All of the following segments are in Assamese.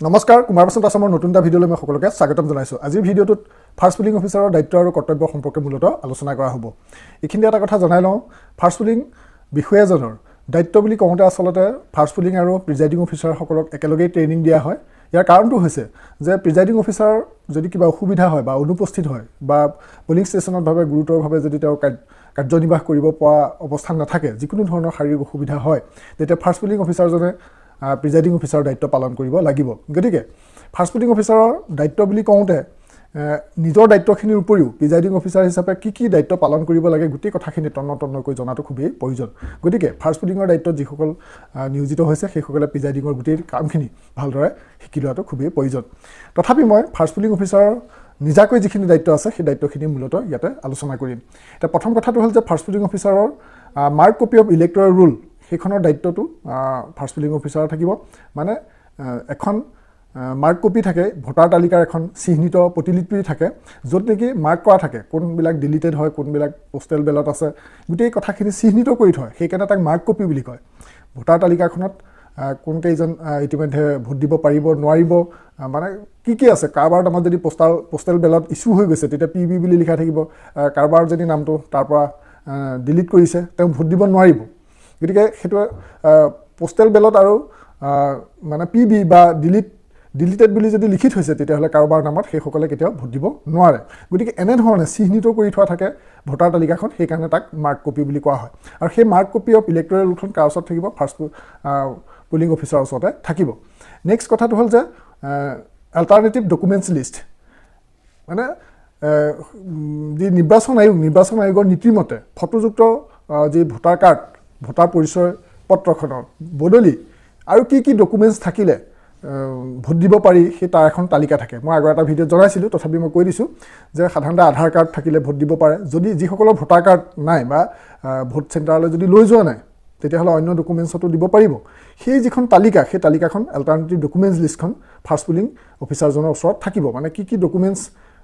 নমস্কাৰ কুমাৰ বাসন্ত আসামৰ নতুন এটা ভিডিঅ'লৈ মই সকলোকে স্বাগতম জনাইছোঁ। আজিৰ ভিডিঅ'টোত ফাৰ্ষ্ট পুলিং অফিচাৰৰ দায়িত্ব আৰু কৰ্তব্য সম্পৰ্কে মূলতঃ আলোচনা কৰা হ'ব। এইখিনি এটা কথা জনাই লওঁ, ফাৰ্ষ্ট পুলিং বিষয়াজনৰ দায়িত্ব বুলি কওঁতে আচলতে ফাৰ্ষ্ট পুলিং আৰু প্ৰিজাইডিং অফিচাৰসকলক একেলগেই ট্ৰেইনিং দিয়া হয়। ইয়াৰ কাৰণটো হৈছে যে প্ৰিজাইডিং অফিচাৰ যদি কিবা অসুবিধা হয় বা অনুপস্থিত হয় বা পুলিং ষ্টেচনত ভাৱে গুৰুতৰভাৱে যদি তেওঁ কাৰ্যনিৰ্বাহ কৰিব পৰা অৱস্থাত নাথাকে, যিকোনো ধৰণৰ শাৰীৰিক অসুবিধা হয়, তেতিয়া ফাৰ্ষ্ট পুলিং অফিচাৰজনে প্ৰিজাইডিং অফিচাৰৰ দায়িত্ব পালন কৰিব লাগিব। গতিকে ফাৰ্ষ্ট পুলিং অফিচাৰৰ দায়িত্ব বুলি কওঁতে নিজৰ দায়িত্বখিনিৰ উপৰিও প্ৰিজাইডিং অফিচাৰ হিচাপে কি দায়িত্ব পালন কৰিব লাগে গোটেই কথাখিনি তন্নতন্নকৈ জনাটো খুবেই প্ৰয়োজন। গতিকে ফাৰ্ষ্ট পুলিঙৰ দায়িত্বত যিসকল নিয়োজিত হৈছে সেইসকলে প্ৰিজাইডিঙৰ গোটেই কামখিনি ভালদৰে শিকি লোৱাটো খুবেই প্ৰয়োজন। তথাপি মই ফাৰ্ষ্ট পুলিং অফিচাৰৰ নিজাকৈ যিখিনি দায়িত্ব আছে সেই দায়িত্বখিনি মূলতঃ ইয়াতে আলোচনা কৰিম। এতিয়া প্ৰথম কথাটো হ'ল যে ফাৰ্ষ্ট পুলিং অফিচাৰৰ mark copy of electoral roll সেইখনৰ দায়িত্বটো ফাৰ্ষ্ট পুলিং অফিচাৰৰ থাকিব। মানে এখন মাৰ্ক কপি থাকে, ভোটাৰ তালিকাৰ এখন চিহ্নিত প্ৰতিলিপি থাকে, য'ত নেকি মাৰ্ক কৰা থাকে কোনবিলাক ডিলিটেড হয়, কোনবিলাক পোষ্টেল বেলট আছে, গোটেই কথাখিনি চিহ্নিত কৰি থয়। সেইকাৰণে তাক মাৰ্ক কপি বুলি কয়। ভোটাৰ তালিকাখনত কোনকেইজন ইতিমধ্যে ভোট দিব পাৰিব নোৱাৰিব, মানে কি আছে, কাৰোবাৰ নামত যদি পোষ্টেল বেলট ইছ্যু হৈ গৈছে তেতিয়া PB বুলি লিখা থাকিব, কাৰোবাৰ যদি নামটো তাৰ পৰা ডিলিট কৰিছে তেওঁ ভোট দিব নোৱাৰিব। গতিকে সেইটোৱে পোষ্টেল বেলট আৰু মানে PB বা ডিলিটেড বুলি যদি লিখি থৈছে তেতিয়াহ'লে কাৰোবাৰ নামত সেইসকলে কেতিয়াও ভোট দিব নোৱাৰে। গতিকে এনেধৰণে চিহ্নিত কৰি থোৱা থাকে ভোটাৰ তালিকাখন, সেইকাৰণে তাক মাৰ্ক কপি বুলি কোৱা হয়। আৰু সেই মাৰ্ক কপি অফ ইলেক্ট'ৰেল ৰুলখন কাৰ ওচৰত থাকিব? ফাৰ্ষ্ট পুলিং অফিচাৰৰ ওচৰতে থাকিব। নেক্সট কথাটো হ'ল যে এল্টাৰনেটিভ ডকুমেণ্টছ লিষ্ট, মানে যি নিৰ্বাচন আয়োগৰ নীতিমতে ফটোযুক্ত যি ভোটাৰ কাৰ্ড, ভোটাৰ পৰিচয় পত্ৰখনৰ বদলি আৰু কি ডকুমেণ্টছ থাকিলে ভোট দিব পাৰি সেই তাৰ এখন তালিকা থাকে। মই আগৰ এটা ভিডিঅ'ত জনাইছিলোঁ, তথাপি মই কৈ দিছোঁ যে সাধাৰণতে আধাৰ কাৰ্ড থাকিলে ভোট দিব পাৰে। যদি যিসকলৰ ভোটাৰ কাৰ্ড নাই বা ভোট চেণ্টাৰলৈ যদি লৈ যোৱা নাই তেতিয়াহ'লে অন্য ডকুমেণ্টছতো দিব পাৰিব। সেই যিখন তালিকা, সেই তালিকাখন এল্টাৰনেটিভ ডকুমেণ্টছ লিষ্টখন ফাৰ্ষ্ট পুলিং অফিচাৰজনৰ ওচৰত থাকিব। মানে কি ডকুমেণ্টছ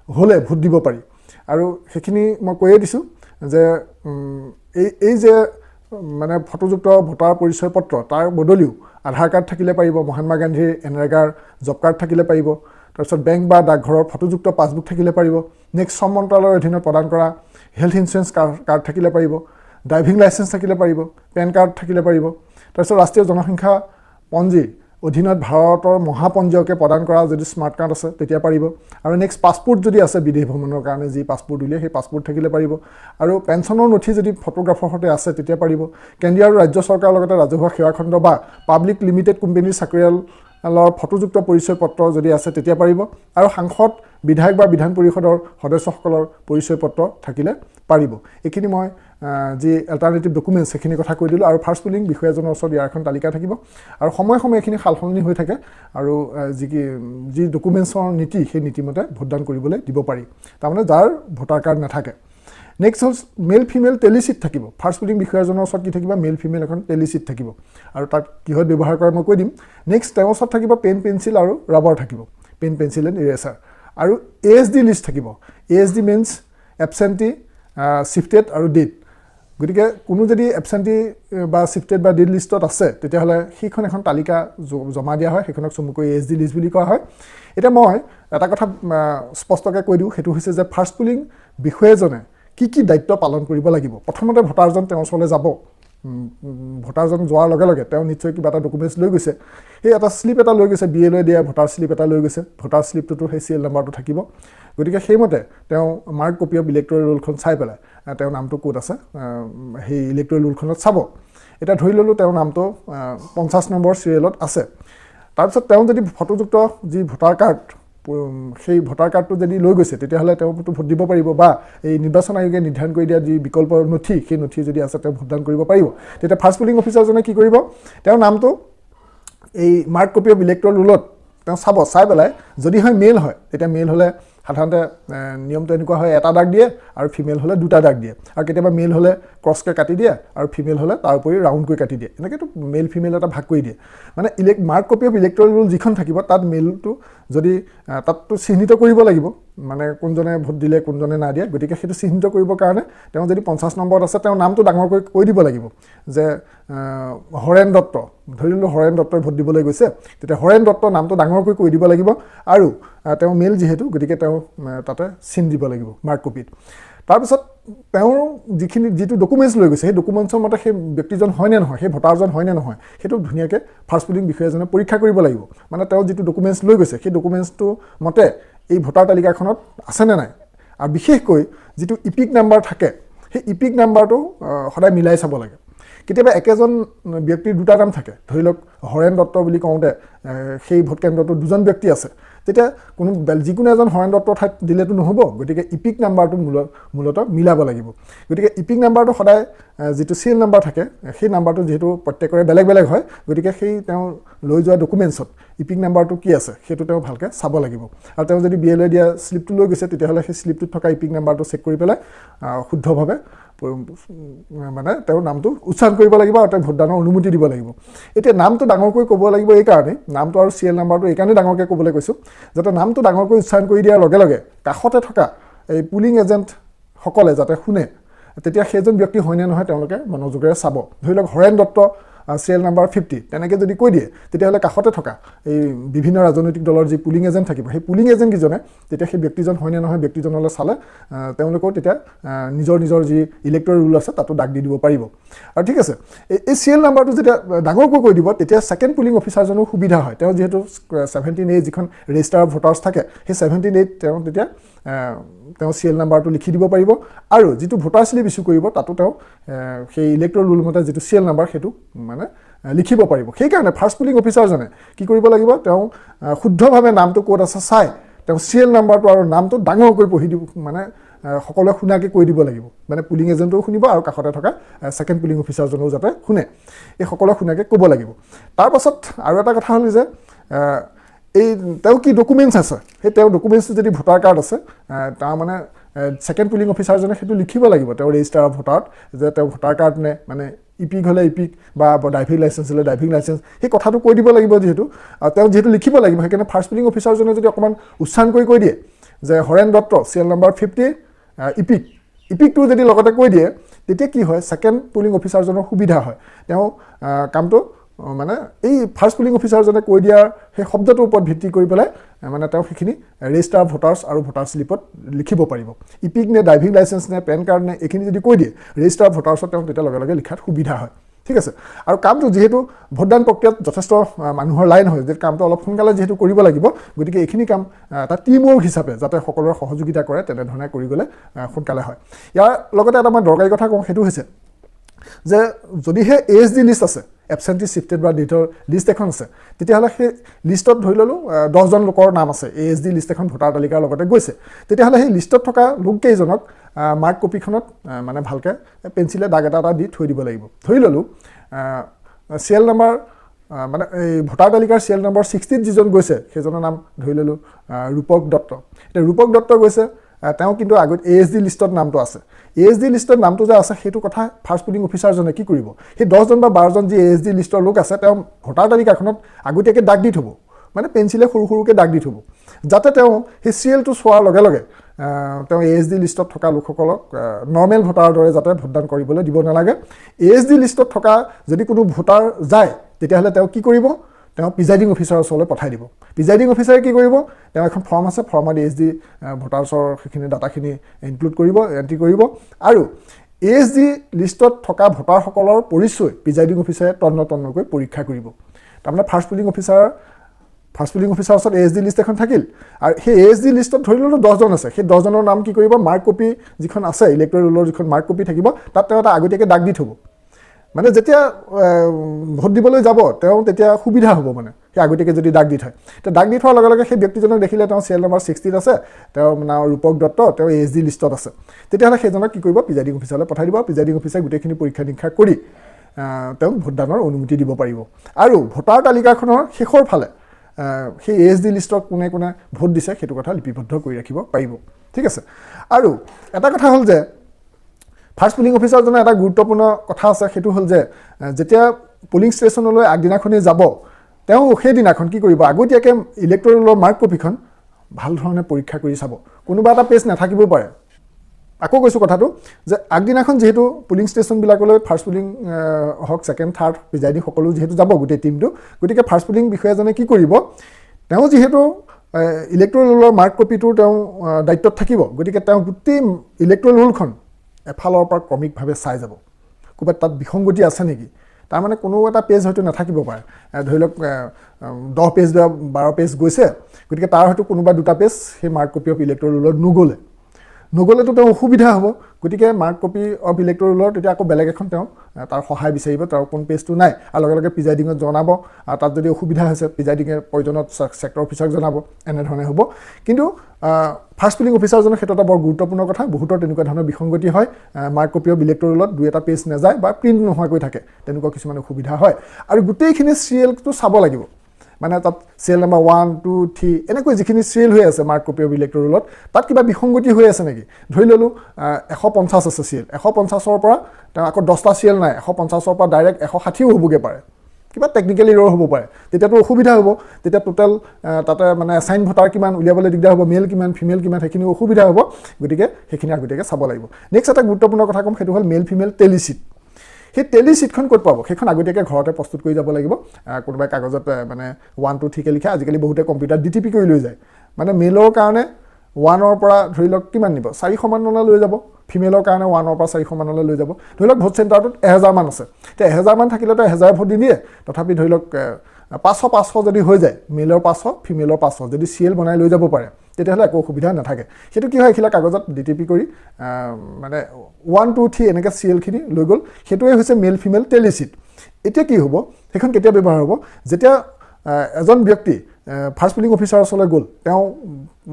হ'লে ভোট দিব পাৰি। আৰু সেইখিনি মই কৈয়ে দিছোঁ যে এই যে মানে ফটোযুক্ত ভোটাৰ পৰিচয় পত্ৰ তাৰ বদলিও আধাৰ কাৰ্ড থাকিলে পাৰিব, মহাত্মা গান্ধীৰ এনৰেগাৰ জব কাৰ্ড থাকিলে পাৰিব, তাৰপিছত বেংক বা ডাকঘৰৰ ফটোযুক্ত পাছবুক থাকিলে পাৰিব, নেক্সট শ্ৰম মন্ত্ৰালয়ৰ অধীনত প্ৰদান কৰা হেল্থ ইঞ্চুৰেঞ্চ কাৰ্ড থাকিলে পাৰিব, ড্ৰাইভিং লাইচেঞ্চ থাকিলে পাৰিব, পেন কাৰ্ড থাকিলে পাৰিব, তাৰপিছত ৰাষ্ট্ৰীয় জনসংখ্যা পঞ্জীৰ অধীনত ভাৰতৰ মহাপঞ্জীয়কে প্ৰদান কৰা যদি স্মাৰ্ট কাৰ্ড আছে তেতিয়া পাৰিব। আৰু নেক্সট পাছপোৰ্ট যদি আছে বিদেশ ভ্ৰমণৰ কাৰণে যি পাছপোৰ্ট উলিয়াই সেই পাছপোৰ্ট থাকিলে পাৰিব। আৰু পেঞ্চনৰ নথি যদি ফটোগ্ৰাফৰ সৈতে আছে তেতিয়া পাৰিব। কেন্দ্ৰীয় আৰু ৰাজ্য চৰকাৰৰ লগতে ৰাজহুৱা সেৱাখণ্ড বা পাব্লিক লিমিটেড কোম্পানীৰ চাকৰিয়ালৰ ফটোযুক্ত পৰিচয় পত্ৰ যদি আছে তেতিয়া পাৰিব। আৰু সাংসদ, বিধায়ক বা বিধান পৰিষদৰ সদস্যসকলৰ পৰিচয় পত্ৰ থাকিলে পাৰিব। এইখিনি মই যি এল্টাৰনেটিভ ডকুমেণ্টছ সেইখিনি কথা কৈ দিলোঁ। আৰু ফাৰ্ষ্ট পুলিং বিষয়াজনৰ ওচৰত ইয়াৰ এখন তালিকা থাকিব। আৰু সময়ে এইখিনি সালসলনি হৈ থাকে। আৰু যি ডকুমেণ্টছৰ নীতি সেই নীতিমতে ভোটদান কৰিবলৈ দিব পাৰি, তাৰমানে যাৰ ভোটাৰ কাৰ্ড নাথাকে। নেক্সট হ'ল মেল ফিমেল টেলিচিট থাকিব। ফাৰ্ষ্ট পুলিং বিষয়াজনৰ ওচৰত কি থাকিব? মেল ফিমেল এখন টেলিচিট থাকিব। আৰু তাক কিহত ব্যৱহাৰ কৰে মই কৈ দিম। নেক্সট তেওঁৰ ওচৰত থাকিব পেন পেঞ্চিল আৰু ৰাবাৰ থাকিব, পেন পেঞ্চিল এণ্ড ইৰেচাৰ। আৰু ASD লিষ্ট থাকিব। ASD মিনছ এবচেণ্টি, শিফটেড আৰু ডেট। গতিকে কোনো যদি এবচেণ্টি বা শিফটেড বা ডেট লিষ্টত আছে তেতিয়াহ'লে সেইখন এখন তালিকা জমা দিয়া হয়, সেইখনক চমুকৈ ASD লিষ্ট বুলি কোৱা হয়। এতিয়া মই এটা কথা স্পষ্টকৈ কৈ দিওঁ, সেইটো হৈছে যে ফাৰ্ষ্ট পুলিং বিষয়াজনে কি দায়িত্ব পালন কৰিব লাগিব। প্ৰথমতে ভোটাৰজন তেওঁৰ ওচৰলৈ যাব। ভোটাৰজন যোৱাৰ লগে লগে তেওঁ নিশ্চয় কিবা এটা ডকুমেণ্টছ লৈ গৈছে। সেই এটা শ্লিপ এটা লৈ গৈছে, BA লৈ দিয়া ভোটাৰ শ্লিপ এটা লৈ গৈছে। ভোটাৰ শ্লিপটোতো সেই CL নাম্বাৰটো থাকিব। গতিকে সেইমতে তেওঁ মাৰ্ক কপি অফ ইলেক্ট'ৰেল ৰুলখন চাই পেলাই তেওঁৰ নামটো ক'ত আছে সেই ইলেক্ট'ৰেল ৰুলখনত চাব। এতিয়া ধৰি ল'লোঁ তেওঁৰ নামটো 50 নম্বৰ চিৰিয়েলত আছে। তাৰপিছত তেওঁ যদি ফটোযুক্ত যি ভোটাৰ কাৰ্ড, সেই ভোটাৰ কাৰ্ডটো যদি লৈ গৈছে তেতিয়াহ'লে তেওঁতো ভোট দিব পাৰিব। বা এই নিৰ্বাচন আয়োগে নিৰ্ধাৰণ কৰি দিয়া যি বিকল্প নথি, সেই নথি যদি আছে তেওঁ ভোটদান কৰিব পাৰিব। তেতিয়া ফাৰ্ষ্ট পুলিং অফিচাৰজনে কি কৰিব? তেওঁৰ নামটো এই মাৰ্ক কপি অফ ইলেক্ট'ৰেল ৰুলত তেওঁ চাব। চাই পেলাই যদি হয় মেল হয় তেতিয়া মেল হ'লে সাধাৰণতে নিয়মটো এনেকুৱা হয়, এটা দাগ দিয়ে, আৰু ফিমেল হ'লে দুটা দাগ দিয়ে। আৰু কেতিয়াবা মেল হ'লে ক্ৰছকৈ কাটি দিয়ে আৰু ফিমেল হ'লে তাৰ উপৰি ৰাউণ্ডকৈ কাটি দিয়ে। এনেকৈতো মেল ফিমেল এটা ভাগ কৰি দিয়ে। মানে mark copy of electoral rule যিখন থাকিব তাত মেলটো যদি তাততো চিহ্নিত কৰিব লাগিব মানে কোনজনে ভোট দিলে কোনজনে নাই দিয়া গতিকে সেইটো চিহ্নিত কৰিবৰ কাৰণে তেওঁ যদি 50 নম্বৰত আছে তেওঁ নামটো ডাঙৰকৈ কৈ দিব লাগিব যে হৰেণ দত্ত ধৰি ললো হৰেণ দত্তই ভোট দিবলৈ গৈছে তেতিয়া হৰেণ দত্ত নামটো ডাঙৰকৈ কৈ দিব লাগিব আৰু তেওঁ মেল যেহেতু গতিকে তেওঁ তাতে চিন দিব লাগিব মাৰ্ক কপিত তাৰপিছত তেওঁৰ যিটো ডকুমেণ্টছ লৈ গৈছে সেই ডকুমেণ্টছৰ মতে সেই ব্যক্তিজন হয়নে নহয় সেই ভোটাৰজন হয়নে নহয় সেইটো ধুনীয়াকৈ ফাৰ্ষ্ট পুলিং বিষয়াজনে পৰীক্ষা কৰিব লাগিব মানে তেওঁ যিটো ডকুমেণ্টছ লৈ গৈছে সেই ডকুমেণ্টছটো মতে এই ভোটাৰ তালিকাখনত আছেনে নাই আৰু বিশেষকৈ যিটো ইপিক নাম্বাৰ থাকে সেই ইপিক নাম্বাৰটো সদায় মিলাই চাব লাগে কেতিয়াবা একেজন ব্যক্তিৰ দুটা নাম থাকে ধৰি লওক হৰেণ দত্ত বুলি কওঁতে সেই ভোট কেন্দ্ৰটো দুজন ব্যক্তি আছে তেতিয়া কোনো যিকোনো এজন হৰেণ দত্তৰ ঠাইত দিলেতো নহ'ব গতিকে ইপিক নাম্বাৰটো মূলতঃ মিলাব লাগিব গতিকে ইপিক নাম্বাৰটো সদায় যিটো চিএল নাম্বাৰ থাকে সেই নাম্বাৰটো যিহেতু প্ৰত্যেকৰে বেলেগ বেলেগ হয় গতিকে সেই তেওঁ লৈ যোৱা ডকুমেণ্টছত ইপিক নাম্বাৰটো কি আছে সেইটো তেওঁ ভালকৈ চাব লাগিব আৰু তেওঁ যদি বিএলএ দিয়া স্লিপটো লৈ গৈছে তেতিয়াহ'লে সেই স্লিপটোত থকা ইপিক নাম্বাৰটো চেক কৰি পেলাই শুদ্ধভাৱে মানে তেওঁৰ নামটো উচ্চাৰণ কৰিব লাগিব আৰু তেওঁ ভোটদানৰ অনুমতি দিব লাগিব এতিয়া নামটো ডাঙৰকৈ ক'ব লাগিব এই কাৰণে নামটো আৰু চিএল নাম্বাৰটো এইকাৰণে ডাঙৰকৈ ক'বলৈ কৈছোঁ যাতে নামটো ডাঙৰকৈ উচ্চাৰণ কৰি দিয়াৰ লগে লগে কাষতে থকা এই পুলিং এজেণ্টসকলে যাতে শুনে তেতিয়া সেইজন ব্যক্তি হয়নে নহয় তেওঁলোকে মনোযোগেৰে চাব ধৰি লওক হৰেণ দত্ত চিএল নাম্বাৰ 50 তেনেকৈ যদি কৈ দিয়ে তেতিয়াহ'লে কাষতে থকা এই বিভিন্ন ৰাজনৈতিক দলৰ যি পুলিং এজেণ্ট থাকিব সেই পুলিং এজেণ্টকেইজনে তেতিয়া সেই ব্যক্তিজন হয়নে নহয় ব্যক্তিজনলৈ চালে তেওঁলোকেও তেতিয়া নিজৰ যি ইলেক্ট'ৰেল ৰুল আছে তাতো দাগ দি দিব পাৰিব আৰু ঠিক আছে এই চিএল নাম্বাৰটো যেতিয়া ডাঙৰকৈ কৈ দিব তেতিয়া ছেকেণ্ড পুলিং অফিচাৰজনৰ সুবিধা হয় তেওঁ যিহেতু 17A যিখন ৰেজিষ্টাৰ অফ ভোটাৰ্ছ থাকে সেই 17A তেওঁ তেতিয়া তেওঁ চিএল নাম্বাৰটো লিখি দিব পাৰিব আৰু যিটো ভোটাৰ স্লিপ ইছ্যু কৰিব তাতো তেওঁ সেই ইলেক্ট'ৰেল ৰুল মতে যিটো চিএল নাম্বাৰ সেইটো মানে লিখিব পাৰিব সেইকাৰণে ফাৰ্ষ্ট পুলিং অফিচাৰজনে কি কৰিব লাগিব তেওঁ শুদ্ধভাৱে নামটো ক'ত আছে চাই তেওঁ চিএল নাম্বাৰটো আৰু নামটো ডাঙৰকৈ পঢ়ি দিব মানে সকলোৱে শুনাকৈ কৈ দিব লাগিব মানে পুলিং এজেণ্টেও শুনিব আৰু কাষতে থকা ছেকেণ্ড পুলিং অফিচাৰজনেও যাতে শুনে এই সকলোৱে শুনাকৈ ক'ব লাগিব তাৰপাছত আৰু এটা কথা হ'ল যে এই তেওঁ কি ডকুমেণ্টছ আছে সেই তেওঁৰ ডকুমেণ্টছটো যদি ভোটাৰ কাৰ্ড আছে তাৰ মানে ছেকেণ্ড পুলিং অফিচাৰজনে সেইটো লিখিব লাগিব তেওঁৰ ৰেজিষ্টাৰ অফ ভোটাৰত যে তেওঁ ভোটাৰ কাৰ্ড নে মানে ইপিক হ'লে ইপিক বা ড্ৰাইভিং লাইচেঞ্চ হ'লে ড্ৰাইভিং লাইচেঞ্চ সেই কথাটো কৈ দিব লাগিব যিহেতু তেওঁ যিহেতু লিখিব লাগিব সেইকাৰণে ফাৰ্ষ্ট পুলিং অফিচাৰজনে যদি অকণমান উচ্চাৰণ কৰি কৈ দিয়ে যে হৰেণ দত্ত চিএল নাম্বাৰ 50 ইপিকটো যদি লগতে কৈ দিয়ে তেতিয়া কি হয় ছেকেণ্ড পুলিং অফিচাৰজনৰ সুবিধা হয় তেওঁ কামটো মানে এই ফাৰ্ষ্ট পুলিং অফিচাৰজনে কৈ দিয়াৰ সেই শব্দটোৰ ওপৰত ভিত্তি কৰি পেলাই মানে তেওঁ সেইখিনি ৰেজিষ্টাৰ ভোটাৰ্ছ আৰু ভোটাৰ স্লিপত লিখিব পাৰিব ইপিক নে ড্ৰাইভিং লাইচেঞ্চ নে পেন কাৰ্ড নে এইখিনি যদি কৈ দিয়ে ৰেজিষ্টাৰ ভোটাৰ্ছত তেওঁ তেতিয়া লগে লগে লিখাত সুবিধা হয় ঠিক আছে আৰু কামটো যিহেতু ভোটদান প্ৰক্ৰিয়াত যথেষ্ট মানুহৰ লাইন হয় যে কামটো অলপ সোনকালে যিহেতু কৰিব লাগিব গতিকে এইখিনি কাম এটা টিম ৱৰ্ক হিচাপে যাতে সকলোৰে সহযোগিতা কৰে তেনেধৰণে কৰি গ'লে সোনকালে হয় ইয়াৰ লগতে এটা মই দৰকাৰী কথা কওঁ সেইটো হৈছে যে যদিহে ASD লিষ্ট আছে এবচেণ্টি শিফটেড বা ডেটৰ লিষ্ট এখন আছে তেতিয়াহ'লে সেই লিষ্টত ধৰি ল'লোঁ 10জন লোকৰ নাম আছে ASD লিষ্ট এখন ভোটাৰ তালিকাৰ লগতে গৈছে তেতিয়াহ'লে সেই লিষ্টত থকা লোককেইজনক মাৰ্ক কপিখনত মানে ভালকৈ পেঞ্চিলে দাগ এটা দি থৈ দিব লাগিব ধৰি ল'লোঁ চিএল নাম্বাৰ মানে এই ভোটাৰ তালিকাৰ চিএল নাম্বাৰ 60 যিজন গৈছে সেইজনৰ নাম ধৰি ল'লোঁ ৰূপক দত্ত এতিয়া ৰূপক দত্ত গৈছে তেওঁ কিন্তু আগত ASD লিষ্টত নামটো আছে ASD লিষ্টত নামটো যে আছে সেইটো কথা ফাৰ্ষ্ট পুলিং অফিচাৰজনে কি কৰিব সেই 10জন বা 12জন যি ASD লিষ্টৰ লোক আছে তেওঁ ভোটাৰ তালিকাখনত আগতীয়াকৈ দাগ দি থ'ব মানে পেঞ্চিলে সৰু সৰুকৈ দাগ দি থ'ব যাতে তেওঁ সেই চিএলটো চোৱাৰ লগে লগে তেওঁ ASD লিষ্টত থকা লোকসকলক নৰ্মেল ভোটাৰৰ দৰে যাতে ভোটদান কৰিবলৈ দিব নালাগে ASD লিষ্টত থকা যদি কোনো ভোটাৰ যায় তেতিয়াহ'লে তেওঁ কি কৰিব তেওঁ প্ৰিজাইডিং অফিচাৰৰ ওচৰলৈ পঠাই দিব প্ৰিজাইডিং অফিচাৰে কি কৰিব তেওঁ এখন ফৰ্ম আছে ফৰ্মত ASD ভোটাৰ্ছৰ সেইখিনি ডাটাখিনি ইনক্লুড কৰিব এণ্ট্ৰি কৰিব আৰু ASD লিষ্টত থকা ভোটাৰসকলৰ পৰিচয় প্ৰিজাইডিং অফিচাৰে তন্নকৈ পৰীক্ষা কৰিব তাৰমানে ফাৰ্ষ্ট পুলিং অফিচাৰৰ ওচৰত ASD লিষ্ট এখন থাকিল আৰু সেই ASD লিষ্টত ধৰি ল'লোঁ 10জন আছে সেই 10জনৰ নাম কি কৰিব মাৰ্ক কপি যিখন আছে ইলেক্ট'ৰেল ৰুলৰ যিখন মাৰ্ক কপি থাকিব তাত তেওঁ এটা আগতীয়াকৈ দাগ দি থ'ব মানে যেতিয়া ভোট দিবলৈ যাব তেওঁ তেতিয়া সুবিধা হ'ব মানে সেই আগতীয়াকৈ যদি দাগ দি থয় তেতিয়া দাগ দি থোৱাৰ লগে লগে সেই ব্যক্তিজনক দেখিলে তেওঁ চিএল নাম্বাৰ 60 আছে তেওঁৰ নাম ৰূপক দত্ত তেওঁ ASD লিষ্টত আছে তেতিয়াহ'লে সেইজনক কি কৰিব প্ৰিজাইডিং অফিচাৰলৈ পঠাই দিব প্ৰিজাইডিং অফিচাৰে গোটেইখিনি পৰীক্ষা নিৰীক্ষা কৰি তেওঁক ভোটদানৰ অনুমতি দিব পাৰিব আৰু ভোটাৰ তালিকাখনৰ শেষৰ ফালে সেই ASD লিষ্টত কোনে কোনে ভোট দিছে সেইটো কথা লিপিবদ্ধ কৰি ৰাখিব পাৰিব ঠিক আছে আৰু এটা কথা হ'ল যে ফাৰ্ষ্ট পুলিং অফিচাৰজনৰ এটা গুৰুত্বপূৰ্ণ কথা আছে সেইটো হ'ল যে যেতিয়া পুলিং ষ্টেচনলৈ আগদিনাখনেই যাব তেওঁ সেইদিনাখন কি কৰিব আগতীয়াকৈ ইলেক্ট'ৰেলৰ মাৰ্ক কপিখন ভাল ধৰণে পৰীক্ষা কৰি চাব কোনোবা এটা পেজ নাথাকিবও পাৰে আকৌ কৈছোঁ কথাটো যে আগদিনাখন যেহেতু পুলিং ষ্টেচনবিলাকলৈ ফাৰ্ষ্ট পুলিং হওক ছেকেণ্ড থাৰ্ড প্ৰিজাইডিং সকলো যেহেতু যাব গোটেই টিমটো গতিকে ফাৰ্ষ্ট পুলিং বিষয়াজনে কি কৰিব তেওঁ যিহেতু ইলেক্ট্ৰল ৰোলৰ মাৰ্ক কপিটোৰ তেওঁ দায়িত্বত থাকিব গতিকে তেওঁ গোটেই ইলেক্ট্ৰল ৰোলখন এফালৰ পৰা ক্ৰমিকভাৱে চাই যাব ক'ৰবাত তাত বিসংগতি আছে নেকি তাৰমানে কোনো এটা পেজ হয়তো নাথাকিব পাৰে ধৰি লওক 10 পেজ বা 12 পেজ গৈছে গতিকে তাৰ হয়তো কোনোবা দুটা পেজ সেই মাৰ্ক কপি অফ ইলেক্ট্ৰল ৰোলত নগ'লেতো তেওঁ অসুবিধা হ'ব গতিকে মাৰ্ক কপি অফ ইলেক্ট্ৰল ৰোলৰ তেতিয়া আকৌ বেলেগ এখন তেওঁ তাৰ সহায় বিচাৰিব তাৰ কোন পেজটো নাই আৰু লগে লগে প্ৰিজাইডিঙত জনাব আৰু তাত যদি অসুবিধা হৈছে প্ৰিজাইডিঙে প্ৰয়োজনত ছেক্টৰ অফিচাৰক জনাব এনেধৰণে হ'ব কিন্তু ফাৰ্ষ্ট পুলিং অফিচাৰজনৰ ক্ষেত্ৰত এটা বৰ গুৰুত্বপূৰ্ণ কথা বহুতৰ তেনেকুৱা ধৰণৰ বিসংগতি হয় মাৰ্ক কপি অফ ইলেক্ট্ৰল ৰোলত দুই এটা পেজ নাযায় বা প্ৰিণ্ট নোহোৱাকৈ থাকে তেনেকুৱা কিছুমান অসুবিধা হয় আৰু গোটেইখিনি চিৰিয়েলটো চাব লাগিব মানে তাত চিৰিয়েল নম্বৰ 1 2 3 এনেকৈ যিখিনি চিৰিয়েল হৈ আছে মাৰ্ক কপি অফ ইলেক্ট্ৰল ৰোলত তাত কিবা বিসংগতি হৈ আছে নেকি ধৰি ল'লোঁ 150 আছে চিৰিয়েল 150ৰ পৰা তেওঁ আকৌ 10টা চিৰিয়েল নাই 150ৰ পৰা ডাইৰেক্ট 160ও হ'বগৈ পাৰে কিবা টেকনিকেল এৰৰ হ'ব পাৰে তেতিয়াতো অসুবিধা হ'ব তেতিয়া টোটেল তাতে মানে এছাইন ভোটাৰ কিমান উলিয়াবলৈ দিগদাৰ হ'ব মেল কিমান ফিমেল কিমান সেইখিনি অসুবিধা হ'ব গতিকে সেইখিনি আগতীয়াকৈ চাব লাগিব নেক্সট এটা গুৰুত্বপূৰ্ণ কথা ক'ম সেইটো হ'ল মেল ফিমেল টেলি ছিট সেই টেলি ছিটখন ক'ত পাব সেইখন আগতীয়াকৈ ঘৰতে প্ৰস্তুত কৰি যাব লাগিব কোনোবাই কাগজত মানে 1 2 3 কে লিখা আজিকালি বহুতে কম্পিউটাৰ DTP কৰি লৈ যায় মানে মেলৰ কাৰণে 1ৰ পৰা ধৰি লওক কিমান নিব 400 মানলৈ লৈ যাব ফিমেলৰ কাৰণে 1ৰ পৰা 400 মানলৈ লৈ যাব ধৰি লওক ভোট চেণ্টাৰটোত 1000 মান আছে এতিয়া 1000 মান থাকিলেতো 1000 ভোট দি দিয়ে তথাপি ধৰি লওক 500 যদি হৈ যায় মেলৰ 500 ফিমেলৰ 500 যদি চিএল বনাই লৈ যাব পাৰে তেতিয়াহ'লে একো অসুবিধা নাথাকে সেইটো কি হয় এইখিলা কাগজত DTP কৰি মানে 1 2 3 এনেকৈ চিএলখিনি লৈ গ'ল সেইটোৱে হৈছে মেল ফিমেল টেলি ছিট এতিয়া কি হ'ব সেইখন কেতিয়া ব্যৱহাৰ হ'ব যেতিয়া এজন ব্যক্তি ফাৰ্ষ্ট পুলিং অফিচাৰৰ ওচৰলৈ গ'ল তেওঁ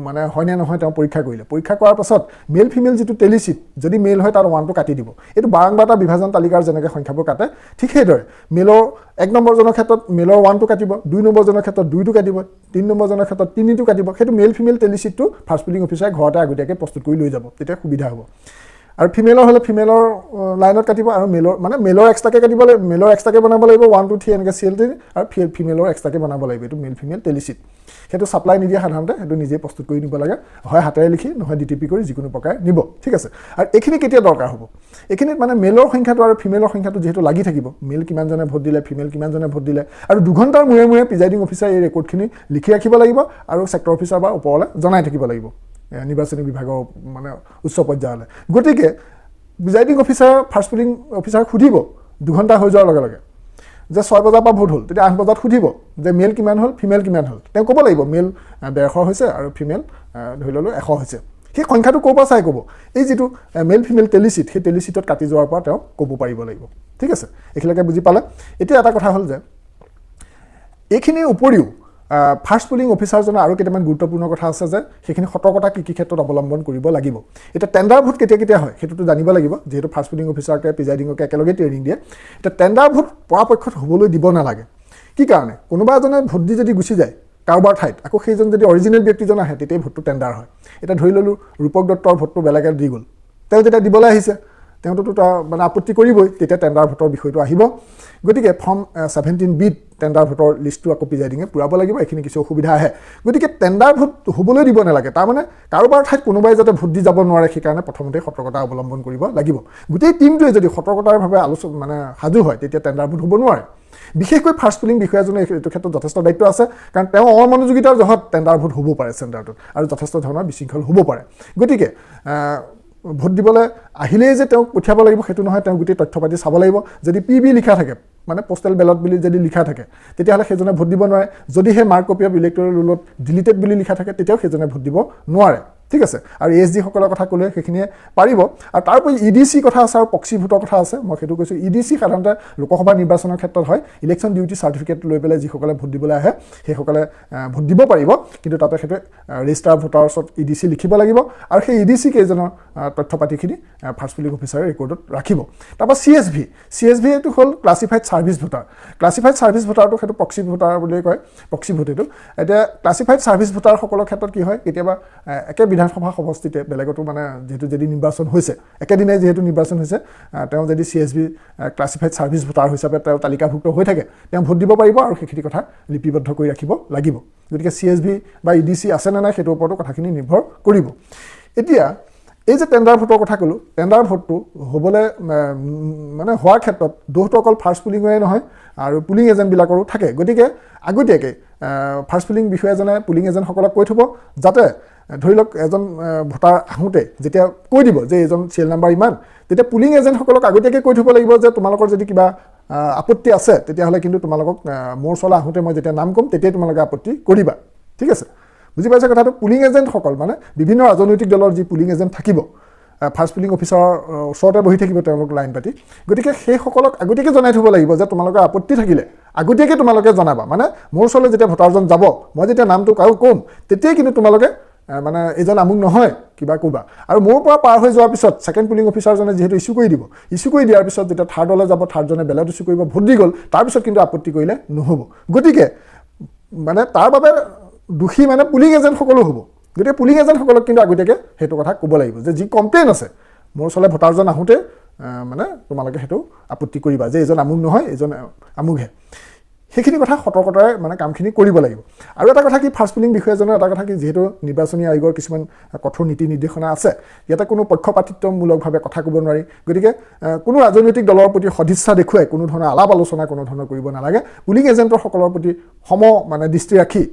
মানে হয়নে নহয় তেওঁ পৰীক্ষা কৰিলে পৰীক্ষা কৰাৰ পাছত মেল ফিমেল যিটো টেলি ছিট যদি মেল হয় তাৰ 1টো কাটি দিব এইটো বাৰংবাৰটা বিভাজন তালিকাৰ যেনেকৈ সংখ্যাবোৰ কাটে ঠিক সেইদৰে মেলৰ 1 নম্বৰজনৰ ক্ষেত্ৰত মেলৰ 1টো কাটিব 2 নম্বৰজনৰ ক্ষেত্ৰত 2টো কাটিব 3 নম্বৰজনৰ ক্ষেত্ৰত 3টো কাটিব সেইটো মেল ফিমেল টেলি ছিটটো ফাৰ্ষ্ট পুলিং অফিচাৰে ঘৰতে আগতীয়াকৈ প্ৰস্তুত কৰি লৈ যাব তেতিয়া সুবিধা হ'ব আৰু ফিমেলৰ হ'লে ফিমেলৰ লাইনত কাটিব আৰু মেলৰ মানে মেলৰ এক্সট্ৰাকৈ কাটিব লাগিব মেলৰ এক্সট্ৰাকৈ বনাব লাগিব 1 2 3 এনেকৈ চিএল আৰু ফিমেলৰ এক্সট্ৰাকৈ বনাব লাগিব এইটো মেল ফিমেল টেলি ছিট সেইটো ছাপ্লাই নিদিয়ে সাধাৰণতে সেইটো নিজে প্ৰস্তুত কৰি নিব লাগে হয় হাতেৰে লিখি নহয় DTP কৰি যিকোনো প্ৰকাৰে নিব ঠিক আছে আৰু এইখিনি কেতিয়া দৰকাৰ হ'ব এইখিনিত মানে মেলৰ সংখ্যাটো আৰু ফিমেলৰ সংখ্যাটো যিহেতু লাগি থাকিব মেল কিমানজনে ভোট দিলে ফিমেল কিমানজনে ভোট দিলে আৰু 2 ঘণ্টাৰ মূৰে প্ৰিজাইডিং অফিচাৰে এই ৰেকৰ্ডখিনি লিখি ৰাখিব লাগিব আৰু ছেক্টৰ অফিচাৰ বা ওপৰলৈ জনাই থাকিব লাগিব নিৰ্বাচনী বিভাগৰ মানে উচ্চ পৰ্যায়লৈ গতিকে প্ৰিজাইডিং অফিচাৰ ফাৰ্ষ্ট পুলিং অফিচাৰক সুধিব 2 ঘণ্টা হৈ যোৱাৰ লগে লগে যে 6 বজাৰ পৰা ভোট হ'ল তেতিয়া 8 বজাত সুধিব যে মেল কিমান হ'ল ফিমেল কিমান হ'ল তেওঁ ক'ব লাগিব মেল 150 হৈছে আৰু ফিমেল ধৰি ল'লোঁ 100 হৈছে সেই সংখ্যাটো ক'ৰ পৰা চাই ক'ব এই যিটো মেল ফিমেল টেলি ছিট সেই টেলি ছিটত কাটি যোৱাৰ পৰা তেওঁ ক'ব পাৰিব লাগিব ঠিক আছে এইখিনিলৈকে বুজি পালে এতিয়া এটা কথা হ'ল যে এইখিনিৰ উপৰিও ফাৰ্ষ্ট পুলিং অফিচাৰজনৰ আৰু কেইটামান গুৰুত্বপূৰ্ণ কথা আছে যে সেইখিনি সতৰ্কতা কি ক্ষেত্ৰত অৱলম্বন কৰিব লাগিব এতিয়া টেণ্ডাৰ ভোট কেতিয়া হয় সেইটোতো জানিব লাগিব যিহেতু ফাৰ্ষ্ট পুলিং অফিচাৰকে প্ৰিজাইডিঙকে একেলগে ট্ৰেইনিং দিয়ে এতিয়া টেণ্ডাৰ ভোট পৰাপক্ষত হ'বলৈ দিব নালাগে কি কাৰণে কোনোবা এজনে ভোট দি যদি গুচি যায় কাৰোবাৰ ঠাইত আকৌ সেইজন যদি অৰিজিনেল ব্যক্তিজন আহে তেতিয়াই ভোটটো টেণ্ডাৰ হয় এটা ধৰি ল'লোঁ ৰূপক দত্তৰ ভোটটো বেলেগে দি গ'ল তেওঁ যেতিয়া দিবলৈ আহিছে তেওঁতো তাৰ মানে আপত্তি কৰিবই তেতিয়া টেণ্ডাৰ ভোটৰ বিষয়টো আহিব গতিকে ফৰ্ম 17B টেণ্ডাৰ ভোটৰ লিষ্টটো আকৌ প্ৰিজাইডিঙে পূৰাব লাগিব এইখিনি কিছু অসুবিধা আহে গতিকে টেণ্ডাৰ ভোট হ'বলৈ দিব নালাগে তাৰমানে কাৰোবাৰ ঠাইত কোনোবাই যাতে ভোট দি যাব নোৱাৰে সেইকাৰণে প্ৰথমতে সতৰ্কতা অৱলম্বন কৰিব লাগিব গোটেই টিমটোৱে যদি সতৰ্কতাৰভাৱে মানে সাজু হয় তেতিয়া টেণ্ডাৰ ভোট হ'ব নোৱাৰে বিশেষকৈ ফাৰ্ষ্ট পুলিং বিষয়াজনে এইটো ক্ষেত্ৰত যথেষ্ট দায়িত্ব আছে কাৰণ তেওঁ অমনোযোগিতাৰ জহত টেণ্ডাৰ ভোট হ'ব পাৰে চেণ্টাৰটোত আৰু যথেষ্ট ধৰণৰ বিশৃংখল হ'ব পাৰে গতিকে ভোট দিবলৈ আহিলেই যে তেওঁক পঠিয়াব লাগিব সেইটো নহয় তেওঁ গোটেই তথ্য পাতি চাব লাগিব যদি PB লিখা থাকে মানে পোষ্টেল বেলট বুলি যদি লিখা থাকে তেতিয়াহ'লে সেইজনে ভোট দিব নোৱাৰে যদিহে মাৰ্ক কপি অফ ইলেক্ট্ৰল ৰোলত ডিলিটেড বুলি লিখা থাকে তেতিয়াও সেইজনে ভোট দিব নোৱাৰে ঠিক আছে আৰু ESD সকলৰ কথা ক'লে সেইখিনিয়ে পাৰিব আৰু তাৰপৰি EDC কথা আছে আৰু প্ৰক্সি ভোটৰ কথা আছে মই সেইটো কৈছোঁ EDC সাধাৰণতে লোকসভা নিৰ্বাচনৰ ক্ষেত্ৰত হয় ইলেকশ্যন ডিউটি চাৰ্টিফিকেট লৈ পেলাই যিসকলে ভোট দিবলৈ আহে সেইসকলে ভোট দিব পাৰিব কিন্তু তাতে সেইটো ৰেজিষ্টাৰ ভোটাৰ ওচৰত EDC লিখিব লাগিব আৰু সেই EDC কেইজনৰ তথ্য পাতিখিনি ফাৰ্ষ্ট পুলিং অফিচাৰে ৰেকৰ্ডত ৰাখিব তাৰপৰা CSV এইটো হ'ল classified service voter classified service ভোটাৰটো সেইটো প্ৰক্সি ভোটাৰ বুলি কয় প্ৰক্সি ভোট এইটো এতিয়া ক্লাছিফাইড ছাৰ্ভিচ ভোটাৰসকলৰ ক্ষেত্ৰত কি হয় কেতিয়াবা একে বিধানসভা সমষ্টিতে বেলেগতো মানে যেহেতু যদি নিৰ্বাচন হৈছে একেদিনে যেহেতু নিৰ্বাচন হৈছে তেওঁ যদি CSB ক্লাছিফাইড ছাৰ্ভিচ ভোটাৰ হিচাপে তেওঁ তালিকাভুক্ত হৈ থাকে তেওঁ ভোট দিব পাৰিব আৰু সেইখিনি কথা লিপিবদ্ধ কৰি ৰাখিব লাগিব গতিকে CSB বা EDC আছে নে নাই সেইটোৰ ওপৰতো কথাখিনি নিৰ্ভৰ কৰিব এতিয়া এই যে টেণ্ডাৰ ভোটৰ কথা ক'লো টেণ্ডাৰ ভোটটো হ'বলৈ মানে হোৱাৰ ক্ষেত্ৰত দোষটো অকল ফাৰ্ষ্ট পুলিঙৰে নহয় আৰু পুলিং এজেণ্টবিলাকৰো থাকে গতিকে আগতীয়াকৈ ফাৰ্ষ্ট পুলিং বিষয়াজনে পুলিং এজেণ্টসকলক কৈ থ'ব যাতে ধৰি লওক এজন ভোটাৰ আহোঁতে যেতিয়া কৈ দিব যে এজন চিৰিয়েল নাম্বাৰ ইমান তেতিয়া পুলিং এজেণ্টসকলক আগতীয়াকৈ কৈ থ'ব লাগিব যে তোমালোকৰ যদি কিবা আপত্তি আছে তেতিয়াহ'লে কিন্তু তোমালোকক মোৰ ওচৰলৈ আহোঁতে মই যেতিয়া নাম ক'ম তেতিয়াই তোমালোকে আপত্তি কৰিবা ঠিক আছে বুজি পাইছে কথাটো পুলিং এজেণ্টসকল মানে বিভিন্ন ৰাজনৈতিক দলৰ যি পুলিং এজেণ্ট থাকিব ফাৰ্ষ্ট পুলিং অফিচাৰৰ ওচৰতে বহি থাকিব তেওঁলোক লাইন পাতি গতিকে সেইসকলক আগতীয়াকৈ জনাই থ'ব লাগিব যে তোমালোকৰ আপত্তি থাকিলে আগতীয়াকৈ তোমালোকে জনাবা মানে মোৰ ওচৰলৈ যেতিয়া ভোটাৰজন যাব মই যেতিয়া নামটো কাৰো ক'ম তেতিয়াই কিন্তু তোমালোকে মানে এজন আমুক নহয় কিবা ক'বা আৰু মোৰ পৰা পাৰ হৈ যোৱাৰ পিছত ছেকেণ্ড পুলিং অফিচাৰজনে যিহেতু ইছ্যু কৰি দিব ইছ্যু কৰি দিয়াৰ পিছত যেতিয়া থাৰ্ডলৈ যাব থাৰ্ডজনে বেলেগ ইছ্যু কৰিব ভোট দি গ'ল তাৰপিছত কিন্তু আপত্তি কৰিলে নহ'ব গতিকে মানে তাৰ বাবে দোষী মানে পুলিং এজেণ্টসকলো হ'ব গতিকে পুলিং এজেণ্টসকলক কিন্তু আগতীয়াকৈ সেইটো কথা ক'ব লাগিব যে যি কমপ্লেইন আছে মোৰ ওচৰলৈ ভোটাৰজন আহোঁতে মানে তোমালোকে সেইটো আপত্তি কৰিবা যে এজন আমুক নহয় এজন আমুকহে সেইখিনি কথা সতৰ্কতাৰে মানে কামখিনি কৰিব লাগিব আৰু এটা কথা কি ফাৰ্ষ্ট পুলিং বিষয়াজনৰ এটা কথা কি যিহেতু নিৰ্বাচনী আয়োগৰ কিছুমান কঠোৰ নীতি নিৰ্দেশনা আছে ইয়াতে কোনো পক্ষপাতিত্বমূলকভাৱে কথা ক'ব নোৱাৰি গতিকে কোনো ৰাজনৈতিক দলৰ প্ৰতি সদিচ্ছা দেখুৱাই কোনো ধৰণৰ আলাপ আলোচনা কোনো ধৰণৰ কৰিব নালাগে পুলিং এজেণ্টসকলৰ প্ৰতি মানে দৃষ্টি ৰাখি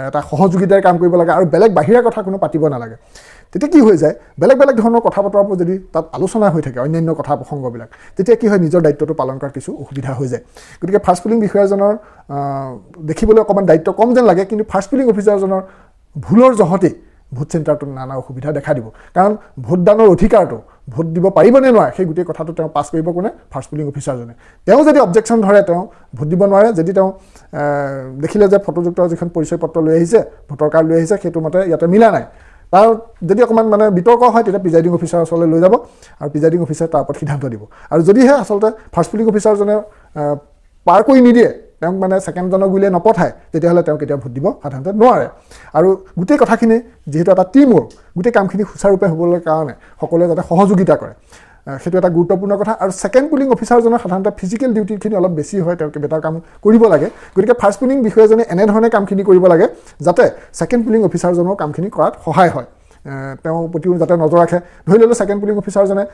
এটা সহযোগিতাৰ কাম কৰিব লাগে আৰু বেলেগ বাহিৰা কথা কোনো পাতিব নালাগে তেতিয়া কি হৈ যায় বেলেগ বেলেগ ধৰণৰ কথা বতৰাবোৰ যদি তাত আলোচনা হৈ থাকে অন্যান্য কথা প্ৰসংগবিলাক তেতিয়া কি হয় নিজৰ দায়িত্বটো পালন কৰাত কিছু অসুবিধা হৈ যায় গতিকে ফাৰ্ষ্ট পুলিং বিষয়াজনৰ দেখিবলৈ অকণমান দায়িত্ব কম যেন লাগে কিন্তু ফাৰ্ষ্ট পুলিং অফিচাৰজনৰ ভুলৰ জহতেই ভোট চেণ্টাৰটোত নানা অসুবিধা দেখা দিব কাৰণ ভোটদানৰ অধিকাৰটো ভোট দিব পাৰিবনে নোৱাৰে সেই গোটেই কথাটো তেওঁ পাছ কৰিব কোনে ফাৰ্ষ্ট পুলিং অফিচাৰজনে তেওঁ যদি অবজেকশ্যন ধৰে তেওঁ ভোট দিব নোৱাৰে যদি তেওঁ দেখিলে যে ফটোযুক্ত যিখন পৰিচয় পত্ৰ লৈ আহিছে ভোটাৰ কাৰ্ড লৈ আহিছে সেইটো মতে ইয়াতে মিলা নাই তাৰ যদি অকণমান মানে বিতৰ্ক হয় তেতিয়া প্ৰিজাইডিং অফিচাৰৰ ওচৰলৈ লৈ যাব আৰু প্ৰিজাইডিং অফিচাৰে তাৰ ওপৰত সিদ্ধান্ত দিব আৰু যদিহে আচলতে ফাৰ্ষ্ট পুলিং অফিচাৰজনে পাৰ কৰি নিদিয়ে তেওঁক মানে ছেকেণ্ডজনক বুলিয়ে নপঠায় তেতিয়াহ'লে তেওঁ কেতিয়াও ভোট দিব সাধাৰণতে নোৱাৰে আৰু গোটেই কথাখিনি যিহেতু এটা টিম ৱৰ্ক গোটেই কামখিনি সুচাৰুৰূপে হ'বলৈ কাৰণে সকলোৱে যাতে সহযোগিতা কৰে সেইটো এটা গুৰুত্বপূৰ্ণ কথা আৰু ছেকেণ্ড পুলিং অফিচাৰজনৰ সাধাৰণতে ফিজিকেল ডিউটিখিনি অলপ বেছি হয় তেওঁ বেটাৰ কাম কৰিব লাগে গতিকে ফাৰ্ষ্ট পুলিং বিষয়াজনে এনেধৰণে কামখিনি কৰিব লাগে যাতে ছেকেণ্ড পুলিং অফিচাৰজনৰ কামখিনি কৰাত সহায় হয় তেওঁ প্ৰতিও যাতে নজৰ ৰাখে ধৰি ল'লে ছেকেণ্ড পুলিং অফিচাৰজনে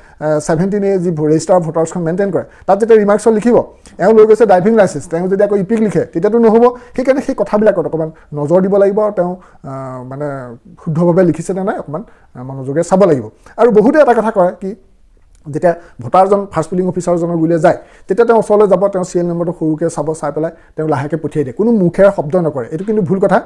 17A যি ৰেজিষ্টাৰ ভোটাৰ্ছখন মেইনটেইন কৰে তাত যেতিয়া ৰিমাৰ্কছত লিখিব এওঁ লৈ গৈছে ড্ৰাইভিং লাইচেঞ্চ তেওঁ যদি আকৌ ইপিক লিখে তেতিয়াতো নহ'ব সেইকাৰণে সেই কথাবিলাকত অকণমান নজৰ দিব লাগিব আৰু তেওঁ মানে শুদ্ধভাৱে লিখিছে নে নাই অকণমান মনোযোগেৰে চাব লাগিব আৰু বহুতে এটা কথা কয় কি যেতিয়া ভোটাৰজন ফাৰ্ষ্ট পুলিং অফিচাৰজনৰ গুলিয়ে যায় তেতিয়া তেওঁ ওচৰলৈ যাব তেওঁ চিৰিয়েল নম্বৰটো সৰুকৈ চাব চাই পেলাই তেওঁ লাহেকৈ পঠিয়াই দিয়ে কোনো মুখেৰে শব্দ নকৰে এইটো কিন্তু ভুল কথা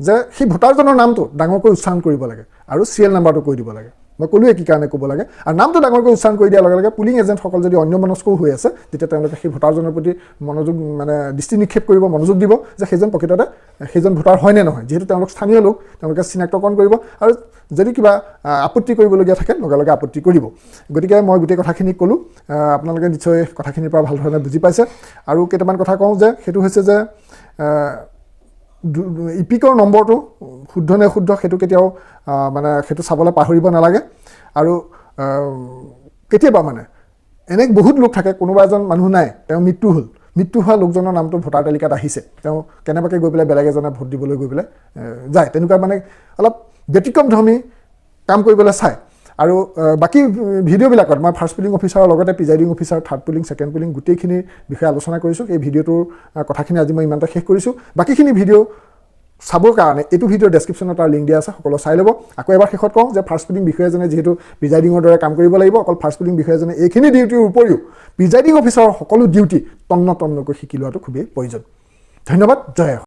যে সেই ভোটাৰজনৰ নামটো ডাঙৰকৈ উচ্চাৰণ কৰিব লাগে আৰু চিৰিয়েল নাম্বাৰটো কৈ দিব লাগে মই ক'লোৱে কি কাৰণে ক'ব লাগে আৰু নামটো ডাঙৰকৈ উচ্চাৰণ কৰি দিয়াৰ লগে লগে পুলিং এজেণ্টসকল যদি অন্যমনস্কও হৈ আছে তেতিয়া তেওঁলোকে সেই ভোটাৰজনৰ প্ৰতি মনোযোগ মানে দৃষ্টি নিক্ষেপ কৰিব মনোযোগ দিব যে সেইজন প্ৰকৃততে সেইজন ভোটাৰ হয় নে নহয় যিহেতু তেওঁলোক স্থানীয় লোক তেওঁলোকে চিনাক্তকৰণ কৰিব আৰু যদি কিবা আপত্তি কৰিবলগীয়া থাকে লগে লগে আপত্তি কৰিব গতিকে মই গোটেই কথাখিনি ক'লোঁ আপোনালোকে নিশ্চয় কথাখিনিৰ পৰা ভাল ধৰণে বুজি পাইছে আৰু কেইটামান কথা কওঁ যে সেইটো হৈছে যে ইপিকৰ নম্বৰটো শুদ্ধ নে শুদ্ধ সেইটো কেতিয়াও মানে সেইটো চাবলৈ পাহৰিব নালাগে আৰু কেতিয়াবা মানে এনে বহুত লোক থাকে কোনোবা এজন মানুহ নাই তেওঁ মৃত্যু হোৱা লোকজনৰ নামটো ভোটাৰ তালিকাত আহিছে তেওঁ কেনেবাকৈ গৈ পেলাই বেলেগ এজনে ভোট দিবলৈ গৈ পেলাই যায় তেনেকুৱা মানে অলপ ব্যতিক্ৰমধৰ্মী কাম কৰিবলৈ চায় আৰু বাকী ভিডিঅ'বিলাকত মই ফাৰ্ষ্ট পুলিং অফিচাৰৰ লগতে presiding officer third polling second polling গোটেইখিনিৰ বিষয়ে আলোচনা কৰিছোঁ এই ভিডিঅ'টোৰ কথাখিনি আজি মই ইমানটা শেষ কৰিছোঁ বাকীখিনি ভিডিঅ' চাবৰ কাৰণে এইটো ভিডিঅ'ৰ ডেছক্ৰিপশ্যনত তাৰ লিংক দিয়া আছে সকলো চাই ল'ব আকৌ এবাৰ শেষত কওঁ যে ফাৰ্ষ্ট পুলিং বিষয়াজনে যিহেতু প্ৰিজাইডিঙৰ দৰে কাম কৰিব লাগিব অকল ফাৰ্ষ্ট পুলিং বিষয়াজনে এইখিনি ডিউটিৰ উপৰিও প্ৰিজাইডিং অফিচাৰৰ সকলো ডিউটি তন্নকৈ শিকি লোৱাটো খুবেই প্ৰয়োজন ধন্যবাদ জয়